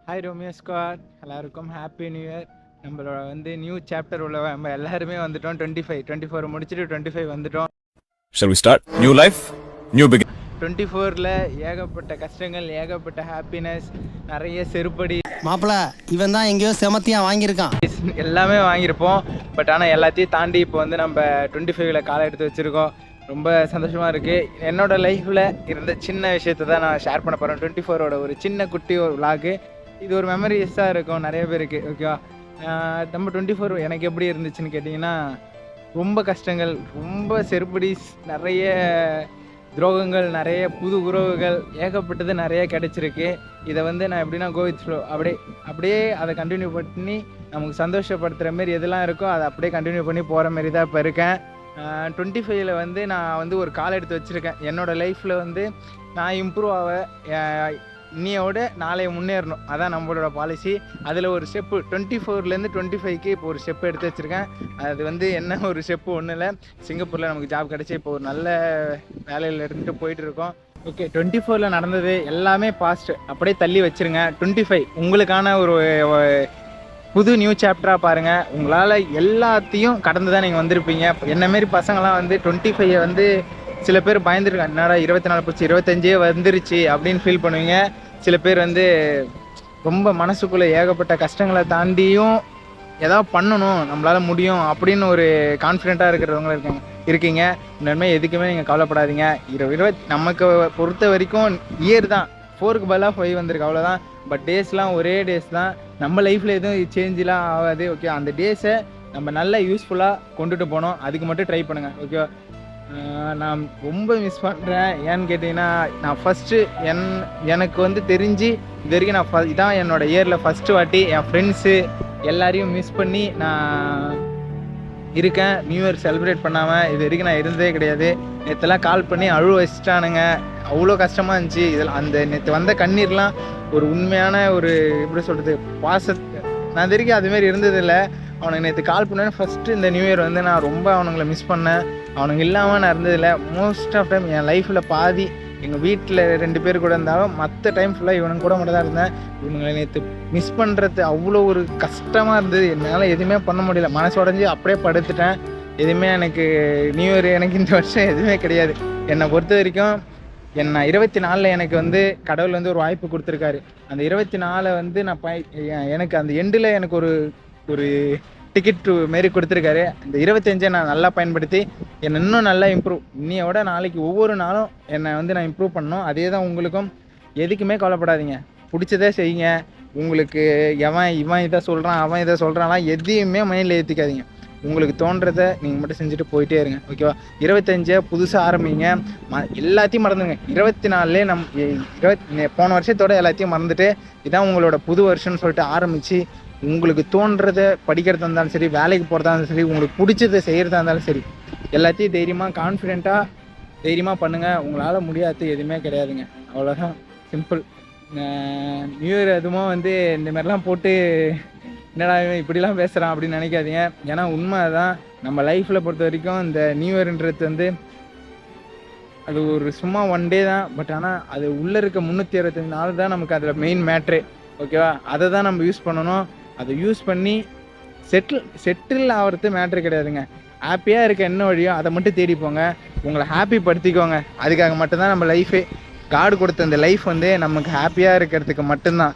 Hi Romeo squad, எல்லாருக்கும் happy new year. நம்மளோட new chapter உள்ள நம்ம எல்லாருமே வந்துட்டோம். 24 முடிச்சுட்டு 25 வந்துட்டோம். Shall we start? New life, new beginning. 24ல் ஏகப்பட்ட கஷ்டங்கள், ஏகப்பட்ட ஹாப்பினஸ், நிறைய செருப்படி மாப்பிள்ள இவன் தான் எங்கேயோ செமத்தியாக வாங்கியிருக்கான். எல்லாமே வாங்கியிருப்போம். பட் ஆனால் எல்லாத்தையும் தாண்டி இப்போ நம்ம 25ல் காலை எடுத்து வச்சுருக்கோம். ரொம்ப சந்தோஷமாக இருக்குது. என்னோடய லைஃப்பில் இருந்த சின்ன விஷயத்தை தான் நான் ஷேர் பண்ண போகிறேன். 24ஓட ஒரு சின்ன குட்டி ஒரு விளாகு. இது ஒரு மெமரிஸாக இருக்கும் நிறைய பேருக்கு. ஓகேவா, நம்ம 24 எனக்கு எப்படி இருந்துச்சுன்னு கேட்டிங்கன்னா, ரொம்ப கஷ்டங்கள், ரொம்ப செருப்படிஸ், நிறைய துரோகங்கள், நிறைய புது உறவுகள், ஏகப்பட்டது நிறைய கிடச்சிருக்கு. இதை நான் எப்படின்னா கோவித் ஃப்ளோ அப்படியே அதை கண்டினியூ பண்ணி நமக்கு சந்தோஷப்படுத்துகிற மாரி எதெல்லாம் இருக்கோ அதை அப்படியே கண்டினியூ பண்ணி போகிற மாரி தான் இப்போ இருக்கேன். 25ல் நான் ஒரு கால் எடுத்து வச்சுருக்கேன். என்னோடய லைஃப்பில் நான் இம்ப்ரூவ் ஆக, இன்னையோட நாளைய முன்னேறணும், அதான் நம்மளோட பாலிசி. அதில் ஒரு ஸ்டெப்பு 24லேருந்து 25க்கு இப்போ ஒரு ஸ்டெப்பு எடுத்து வச்சுருக்கேன். அது என்ன ஒரு ஸ்டெப்பு ஒன்றும் இல்லை, சிங்கப்பூரில் நமக்கு ஜாப் கிடச்சி இப்போ ஒரு நல்ல வேலையில் இருந்துட்டு போயிட்டு இருக்கோம். ஓகே, 24ல் நடந்தது எல்லாமே பாஸ்ட், அப்படியே தள்ளி வச்சுருங்க. 25 உங்களுக்கான ஒரு புது நியூ சாப்டராக பாருங்கள். உங்களால் எல்லாத்தையும் கடந்து தான் நீங்கள் வந்திருப்பீங்க. என்னமாரி பசங்களாம் 25 சில பேர் பயந்துருக்காங்க, என்னடா 24 போச்சு 25 வந்துருச்சு அப்படின்னு ஃபீல் பண்ணுவீங்க. சில பேர் ரொம்ப மனசுக்குள்ளே ஏகப்பட்ட கஷ்டங்களை தாண்டியும் ஏதாவது பண்ணணும், நம்மளால் முடியும் அப்படின்னு ஒரு கான்ஃபிடென்ட்டாக இருக்கிறவங்களும் இருக்கீங்க. உண்மையுமே எதுக்குமே நீங்கள் கவலைப்படாதீங்க. 20 நமக்கு பொறுத்த வரைக்கும் இயர் தான், 4க்கு பதிலாக 5 வந்திருக்கு, அவ்வளோதான். பட் டேஸ்லாம் ஒரே டேஸ் தான். நம்ம லைஃப்பில் எதுவும் சேஞ்செலாம் ஆகாது. ஓகே, அந்த டேஸை நம்ம நல்லா யூஸ்ஃபுல்லாக கொண்டுட்டு போனோம். அதுக்கு மட்டும் ட்ரை பண்ணுங்கள். ஓகேவா, நான் ரொம்ப மிஸ் பண்ணுறேன். ஏன்னு கேட்டிங்கன்னா, நான் ஃபஸ்ட்டு எனக்கு தெரிஞ்சு இது வரைக்கும் இதான் என்னோடய இயரில் ஃபஸ்ட்டு வாட்டி என் ஃப்ரெண்ட்ஸு எல்லாரையும் மிஸ் பண்ணி நான் இருக்கேன். நியூ இயர் செலிப்ரேட் பண்ணாமல் இது வரைக்கும் நான் இருந்ததே கிடையாது. நேற்றுலாம் கால் பண்ணி அழுவ வச்சுட்டானுங்க, அவ்வளோ கஷ்டமாக இருந்துச்சு. இதில் அந்த நேற்று வந்த கண்ணீர்லாம் ஒரு உண்மையான ஒரு எப்படி சொல்கிறது பாசத்தை நான் இது வரைக்கும் அதுமாரி இருந்ததில்லை. அவனுக்கு நேற்று கால் பண்ணேன்னு ஃபஸ்ட்டு இந்த நியூ இயர் நான் ரொம்ப அவனுங்களை மிஸ் பண்ணேன். அவனுங்க இல்லாமல் நான் இருந்ததில்லை. மோஸ்ட் ஆஃப் டைம் என் லைஃப்பில் பாதி எங்கள் வீட்டில் 2 பேர் கூட இருந்தாலும் மற்ற டைம் ஃபுல்லாக இவனுங்க கூட மட்டும் தான் இருந்தேன். இவனுங்களை நேற்று மிஸ் பண்ணுறது அவ்வளோ ஒரு கஷ்டமாக இருந்தது. என்னால் எதுவுமே பண்ண முடியல, மனசு உடஞ்சி அப்படியே படுத்துட்டேன். எதுவுமே எனக்கு நியூ இயர் எனக்கு இந்த வருஷம் எதுவுமே கிடையாது. என்னை பொறுத்த வரைக்கும் 24ல் எனக்கு கடவுள் ஒரு வாய்ப்பு கொடுத்துருக்காரு. அந்த 24 நான் எனக்கு அந்த எண்டில் எனக்கு ஒரு டிக்கெட் மாரி கொடுத்துருக்காரு. இந்த 25 நான் நல்லா பயன்படுத்தி என்னை இன்னும் நல்லா இம்ப்ரூவ், இன்னையோட நாளைக்கு ஒவ்வொரு நாளும் என்னை நான் இம்ப்ரூவ் பண்ணணும். அதே தான் உங்களுக்கும். எதுக்குமே கவலைப்படாதீங்க, பிடிச்சதே செய்யுங்க. உங்களுக்கு இவன் இதை சொல்கிறான் அவன் இதை சொல்கிறான்லாம் எதையுமே மைண்டில் ஏற்றிக்காதீங்க. உங்களுக்கு தோன்றதை நீங்கள் மட்டும் செஞ்சுட்டு போயிட்டே இருங்க. ஓகேவா, 25 புதுசாக ஆரம்பிங்க. எல்லாத்தையும் மறந்துடுங்க. 24லே போன வருஷத்தோட எல்லாத்தையும் மறந்துட்டு இதான் உங்களோட புது வருஷம்னு சொல்லிட்டு ஆரம்பித்து உங்களுக்கு தோன்றதை படிக்கிறதா இருந்தாலும் சரி, வேலைக்கு போகிறதா இருந்தாலும் சரி, உங்களுக்கு பிடிச்சதை செய்கிறதா இருந்தாலும் சரி, எல்லாத்தையும் தைரியமாக பண்ணுங்கள். உங்களால் முடியாது எதுவுமே கிடையாதுங்க. அவ்வளோதான், சிம்பிள். நியூ இயர் எதுவும் இந்த மாதிரிலாம் போட்டு என்னடா இப்படிலாம் பேசுகிறான் அப்படின்னு நினைக்காதீங்க. ஏன்னா உண்மை தான். நம்ம லைஃப்பில் பொறுத்த வரைக்கும் இந்த நியூ இயர்ன்றது அது ஒரு சும்மா 1 டே தான். பட் ஆனால் அது உள்ளே இருக்க 365 நாள் தான் நமக்கு அதில் மெயின் மேட்ரு. ஓகேவா, அதை தான் நம்ம யூஸ் பண்ணணும். அதை யூஸ் பண்ணி செட்டில் ஆகிறது மேட்ரு கிடையாதுங்க. ஹாப்பியாக இருக்க என்ன வழியோ அதை மட்டும் தேடி போங்க. உங்களை ஹாப்பி படுத்திக்கோங்க. அதுக்காக மட்டும்தான் நம்ம லைஃபே. காடு கொடுத்த அந்த லைஃப் நமக்கு ஹாப்பியாக இருக்கிறதுக்கு மட்டும்தான்.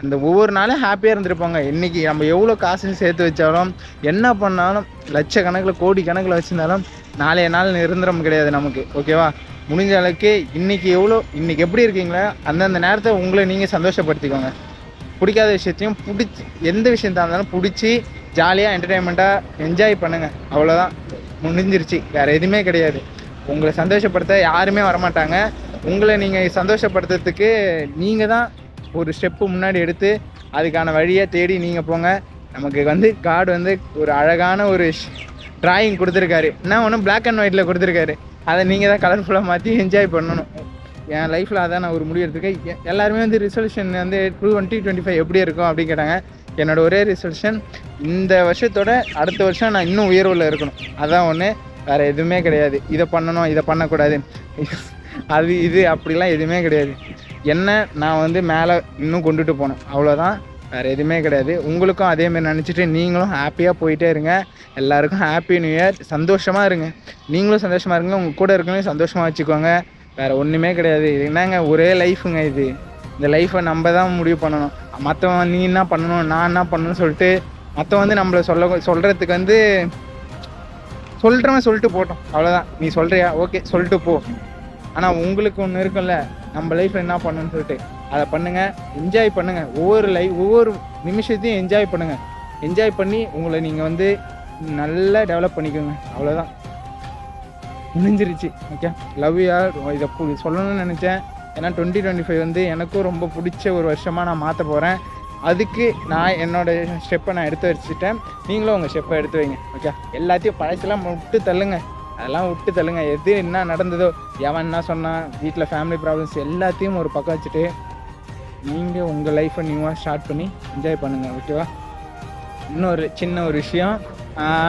அந்த ஒவ்வொரு நாளும் ஹாப்பியாக இருந்துருப்பாங்க. இன்றைக்கி நம்ம எவ்வளோ காசு சேர்த்து வச்சாலும், என்ன பண்ணாலும், லட்சக்கணக்கில் கோடி கணக்கில் வச்சுருந்தாலும் நாளைய நாள் நிரந்தரம் கிடையாது நமக்கு. ஓகேவா, முடிஞ்ச அளவுக்கு இன்றைக்கி எப்படி இருக்கீங்களோ அந்தந்த நேரத்தை உங்களை நீங்கள் சந்தோஷப்படுத்திக்கோங்க. பிடிக்காத விஷயத்தையும் எந்த விஷயத்தாக இருந்தாலும் பிடிச்சி ஜாலியாக என்டர்டெயின்மெண்ட்டாக என்ஜாய் பண்ணுங்கள். அவ்வளோதான், முடிஞ்சிருச்சு. வேறு எதுவுமே கிடையாது. உங்களை சந்தோஷப்படுத்த யாருமே வரமாட்டாங்க. உங்களை நீங்கள் சந்தோஷப்படுத்துறதுக்கு நீங்கள் தான் ஒரு ஸ்டெப்பு முன்னாடி எடுத்து அதுக்கான வழியை தேடி நீங்கள் போங்க. நமக்கு காடு ஒரு அழகான ஒரு ட்ராயிங் கொடுத்துருக்காரு. என்ன ஒன்றும் பிளாக் அண்ட் ஒயிட்டில் கொடுத்துருக்காரு. அதை நீங்கள் தான் கலர்ஃபுல்லாக மாற்றி என்ஜாய் பண்ணணும். என் லைஃப்பில் அதான் நான் ஒரு முடிவு எடுத்துருக்கேன். எல்லாருமே ரிசல்யூஷன் 2025 எப்படி இருக்கும் அப்படின்னு கேட்டாங்க. என்னோடய ஒரே ரிசல்யூஷன், இந்த வருஷத்தோட அடுத்த வருஷம் நான் இன்னும் உயர்வில் இருக்கணும். அதான் ஒன்று, வேறு எதுவுமே கிடையாது. இதை பண்ணணும், இதை பண்ணக்கூடாது, அது இது அப்படிலாம் எதுவுமே கிடையாது. என்ன நான் வந்து மேலே இன்னும் கொண்டுட்டு போனேன், அவ்வளோதான், வேறு எதுவுமே கிடையாது. உங்களுக்கும் அதேமாதிரி நினச்சிட்டு நீங்களும் ஹாப்பியாக போயிட்டே இருங்க. எல்லாருக்கும் ஹாப்பி நியூ இயர். சந்தோஷமாக இருங்க, நீங்களும் சந்தோஷமாக இருங்க, உங்கள் கூட இருக்கவங்க சந்தோஷமாக வச்சுக்கோங்க. வேறு ஒன்றுமே கிடையாது. இது என்னங்க ஒரே லைஃபுங்க இது. இந்த லைஃப்பை நம்ம தான் முடிவு பண்ணணும். மற்றவன் நீ என்ன பண்ணணும் நான் என்ன பண்ணணும்னு சொல்லிட்டு மற்றவன் வந்து நம்மளை சொல்கிறதுக்கு வந்து சொல்கிறவன் சொல்லிட்டு போட்டோம், அவ்வளோதான். நீ சொல்கிறியா, ஓகே சொல்லிட்டு போ. ஆனால் உங்களுக்கு ஒன்று இருக்கும்ல, நம்ம லைஃப்பில் என்ன பண்ணணும்னு சொல்லிட்டு அதை பண்ணுங்கள். என்ஜாய் பண்ணுங்கள். ஒவ்வொரு நிமிஷத்தையும் என்ஜாய் பண்ணுங்கள். என்ஜாய் பண்ணி உங்களை நீங்கள் வந்து நல்லா டெவலப் பண்ணிக்கோங்க, அவ்வளோதான். முடிஞ்சிருச்சு. Okay, love you all. இதை சொல்லணும்னு நினச்சேன். ஏன்னா 2025 வந்து எனக்கும் ரொம்ப பிடிச்ச ஒரு வருஷமாக நான் மாற்ற போகிறேன். அதுக்கு நான் என்னோடய ஸ்டெப்பை நான் எடுத்து வச்சுட்டேன். நீங்களும் உங்கள் ஸ்டெப்பை எடுத்து வைங்க. ஓகே, எல்லாத்தையும் பழசெல்லாம் விட்டு தள்ளுங்க, அதெல்லாம் விட்டு தள்ளுங்க. எது என்ன நடந்ததோ, எவன் என்ன சொன்னான், வீட்டில் ஃபேமிலி ப்ராப்ளம்ஸ் எல்லாத்தையும் ஒரு பக்கம் வச்சுட்டு நீங்கள் உங்கள் லைஃப்பை நியூவாக ஸ்டார்ட் பண்ணி என்ஜாய் பண்ணுங்கள். ஓகேவா? இன்னொரு சின்ன ஒரு விஷயம்,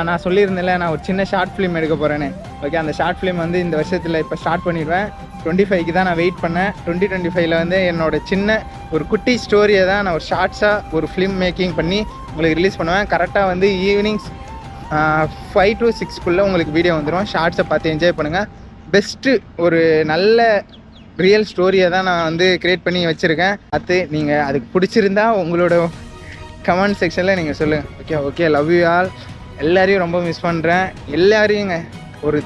நான் சொல்லியிருந்தேன்ல நான் ஒரு சின்ன ஷார்ட் ஃபிலிம் எடுக்க போகிறேன்னு. ஓகே, அந்த ஷார்ட் ஃபிலிம் வந்து இந்த வருஷத்தில் இப்போ ஸ்டார்ட் பண்ணிடுவேன். 25க்கு தான் நான் வெயிட் பண்ணேன். 2025ல் வந்து என்னோடய சின்ன ஒரு குட்டி ஸ்டோரியை தான் நான் ஒரு ஷார்ட்ஸாக ஒரு ஃபிலிம் மேக்கிங் பண்ணி உங்களுக்கு ரிலீஸ் பண்ணுவேன். கரெக்டாக வந்து ஈவினிங்ஸ் 5 to 6 உங்களுக்கு வீடியோ வந்துடும். ஷார்ட்ஸை பார்த்து என்ஜாய் பண்ணுங்கள். பெஸ்ட்டு ஒரு நல்ல ரியல் ஸ்டோரியை தான் நான் வந்து க்ரியேட் பண்ணி வச்சுருக்கேன். பார்த்து நீங்கள் அதுக்கு பிடிச்சிருந்தா உங்களோட கமெண்ட் செக்ஷனில் நீங்கள் சொல்லுங்கள். Okay, love you all. எல்லாரையும் ரொம்ப மிஸ் பண்ணுறேன். எல்லாரையுங்க ஒரு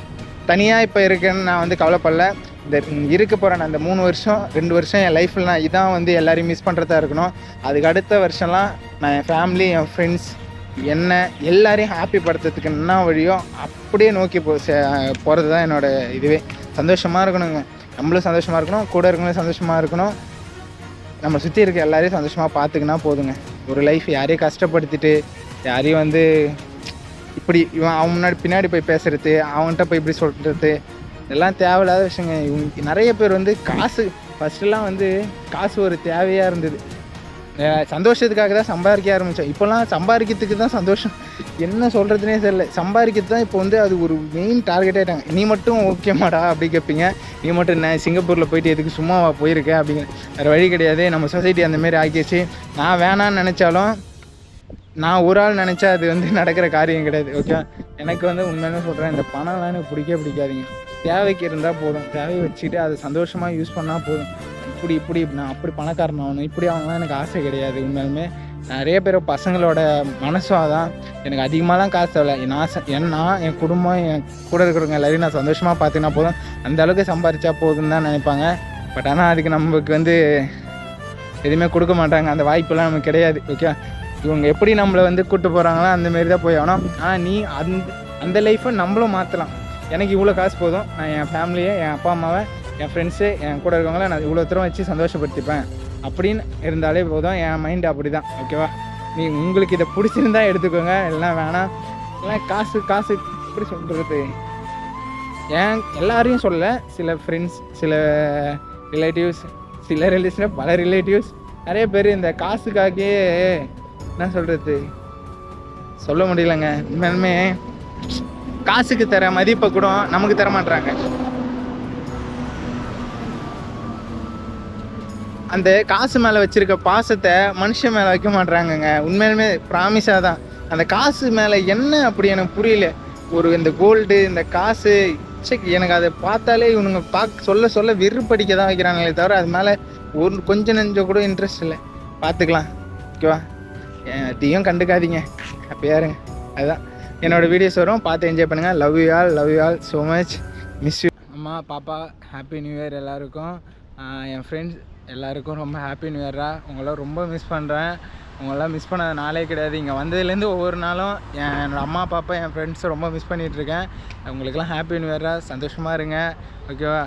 தனியாக இப்போ இருக்கேன்னு நான் வந்து கவலைப்படல. இந்த இருக்க போகிறேன் அந்த 3 வருஷம் 2 வருஷம் என் லைஃப்பில் நான் இதான் வந்து எல்லாரையும் மிஸ் பண்ணுறதா இருக்கணும். அதுக்கு அடுத்த வருஷம்லாம் நான் என் ஃபேமிலி, என் ஃப்ரெண்ட்ஸ், என்ன எல்லாரையும் ஹாப்பி படுத்துறதுக்கு என்ன வழியோ அப்படியே நோக்கி போகிறது தான் என்னோடய இதுவே. சந்தோஷமாக இருக்கணுங்க, நம்மளும் சந்தோஷமாக இருக்கணும், கூட இருக்கணும் சந்தோஷமாக இருக்கணும், நம்ம சுற்றி இருக்க எல்லாரையும் சந்தோஷமாக பார்த்துக்கினா போதுங்க. ஒரு லைஃப் யாரையும் கஷ்டப்படுத்திட்டு யாரையும் வந்து இப்படி இவன் அவன் முன்னாடி பின்னாடி போய் பேசுகிறது, அவன்கிட்ட போய் இப்படி சொல்கிறது, இதெல்லாம் தேவையில்லாத விஷயங்க. இவங்க நிறைய பேர் வந்து காசு ஃபஸ்ட்டுலாம் வந்து காசு ஒரு தேவையாக இருந்தது. சந்தோஷத்துக்காக தான் சம்பாதிக்க ஆரம்பித்தோம். இப்போல்லாம் சம்பாதிக்கிறதுக்கு தான் சந்தோஷம், என்ன சொல்கிறதுனே தெரியல. சம்பாதிக்கிறது தான் இப்போ வந்து அது ஒரு மெயின் டார்கெட்டே ஆகிட்டாங்க. நீ மட்டும் ஓகேமாடா அப்படி கேட்பீங்க. நீ மட்டும் என்ன சிங்கப்பூரில் போயிட்டு எதுக்கு சும்மாவா போயிருக்க அப்படிங்கிற வேறு வழி கிடையாது. நம்ம சொசைட்டி அந்தமாரி ஆக்கிடுச்சு. நான் வேணான்னு நினச்சாலும் நான் ஒரு ஆள் நினச்சா அது வந்து நடக்கிற காரியம் கிடையாது. ஓகே, எனக்கு வந்து உண்மையான சொல்கிறேன், இந்த பணம்லாம் எனக்கு பிடிக்காதீங்க. தேவைக்கு இருந்தால் போதும், தேவையை வச்சுக்கிட்டு அதை சந்தோஷமாக யூஸ் பண்ணால் போதும். இப்படி நான் அப்படி பணக்காரன் ஆகணும் இப்படி ஆகணும்லாம் எனக்கு ஆசை கிடையாது. உண்மையாலுமே நிறைய பேர் பசங்களோட மனசும் அதான். எனக்கு அதிகமாகலாம் காசு தேவை. நான் என் குடும்பம், என் கூட இருக்கிறவங்க எல்லாரையும் நான் சந்தோஷமாக பார்த்துக்கினா போதும். அந்த அளவுக்கு சம்பாதிச்சா போதுன்னு தான் நினைப்பாங்க. பட் ஆனால் அதுக்கு நமக்கு வந்து எதுவுமே கொடுக்க மாட்டாங்க, அந்த வாய்ப்பெல்லாம் நமக்கு கிடையாது. ஓகே, இவங்க எப்படி நம்மளை வந்து கூப்பிட்டு போகிறாங்களோ அந்தமாரி தான் போய் ஆகணும். ஆனால் நீ அந்த லைஃப்பை நம்மளும் மாற்றலாம். எனக்கு இவ்வளோ காசு போதும், நான் என் ஃபேமிலியை, என் அப்பா அம்மாவை, என் ஃப்ரெண்ட்ஸு, என் கூட இருக்கவங்கள நான் இவ்வளோ தூரம் வச்சு சந்தோஷப்படுத்திப்பேன் அப்படின்னு இருந்தாலே போதும். என் மைண்டு அப்படி தான். ஓகேவா? நீ உங்களுக்கு இதை பிடிச்சிருந்தா எடுத்துக்கோங்க, எல்லாம் வேணாம். எல்லாம் காசு எப்படி சொல்கிறது, எல்லாரையும் சொல்ல, சில ஃப்ரெண்ட்ஸ், சில ரிலேட்டிவ்ஸ், சில ரிலேஷன், பல ரிலேட்டிவ்ஸ், நிறைய பேர் இந்த காசுக்காகவே என்ன சொல்கிறது சொல்ல முடியலங்க. உண்மையுமே காசுக்கு தர மதிப்பை கூட நமக்கு தர மாட்டுறாங்க. அந்த காசு மேலே வச்சுருக்க பாசத்தை மனுஷன் மேலே வைக்க மாட்டுறாங்கங்க. உண்மையிலுமே ப்ராமிஸாக தான். அந்த காசு மேலே என்ன அப்படி எனக்கு புரியல. இந்த கோல்டு, இந்த காசு, எனக்கு அதை பார்த்தாலே இவனுங்க சொல்ல வெறுப்படிக்க தான் வைக்கிறாங்களே தவிர அது மேலே கொஞ்சம் நெஞ்சம் கூட இன்ட்ரெஸ்ட் இல்லை. பார்த்துக்கலாம். ஓகேவா? அதையும் கண்டுக்காதீங்க, ஹாப்பியாக இருங்க. அதுதான் என்னோடய வீடியோஸ் வரும், பார்த்து என்ஜாய் பண்ணுங்கள். Love you all so much. Miss you. அம்மா, பாப்பா, ஹாப்பி நியூ இயர் எல்லாருக்கும். என் ஃப்ரெண்ட்ஸ் எல்லாருக்கும் ரொம்ப ஹாப்பி நியூ இயரா. உங்களாம் ரொம்ப மிஸ் பண்ணுறேன். உங்களெல்லாம் மிஸ் பண்ணாத நாளே கிடையாது. இங்கே வந்ததுலேருந்து ஒவ்வொரு நாளும் என்னோடய அம்மா, பாப்பா, என் ஃப்ரெண்ட்ஸை ரொம்ப மிஸ் பண்ணிகிட்ருக்கேன். உங்களுக்கெல்லாம் ஹாப்பி நியூ இயரா. சந்தோஷமாக இருங்க. ஓகேவா?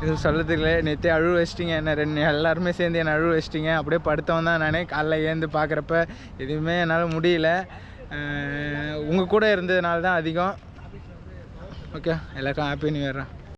இது சொல்கிறதுக்கு நேற்று அழுவ வச்சிட்டிங்க என்ன, எல்லாருமே சேர்ந்து என்னை அழுவ வச்சிட்டிங்க. அப்படியே படுத்தவன் தான் நான். காலைல ஏந்து பார்க்குறப்ப எதுவுமே என்னால் முடியல. உங்கள் கூட இருந்ததுனால தான் அதிகம். ஓகே, எல்லாருக்கும் ஹாப்பி நியூ இயரா.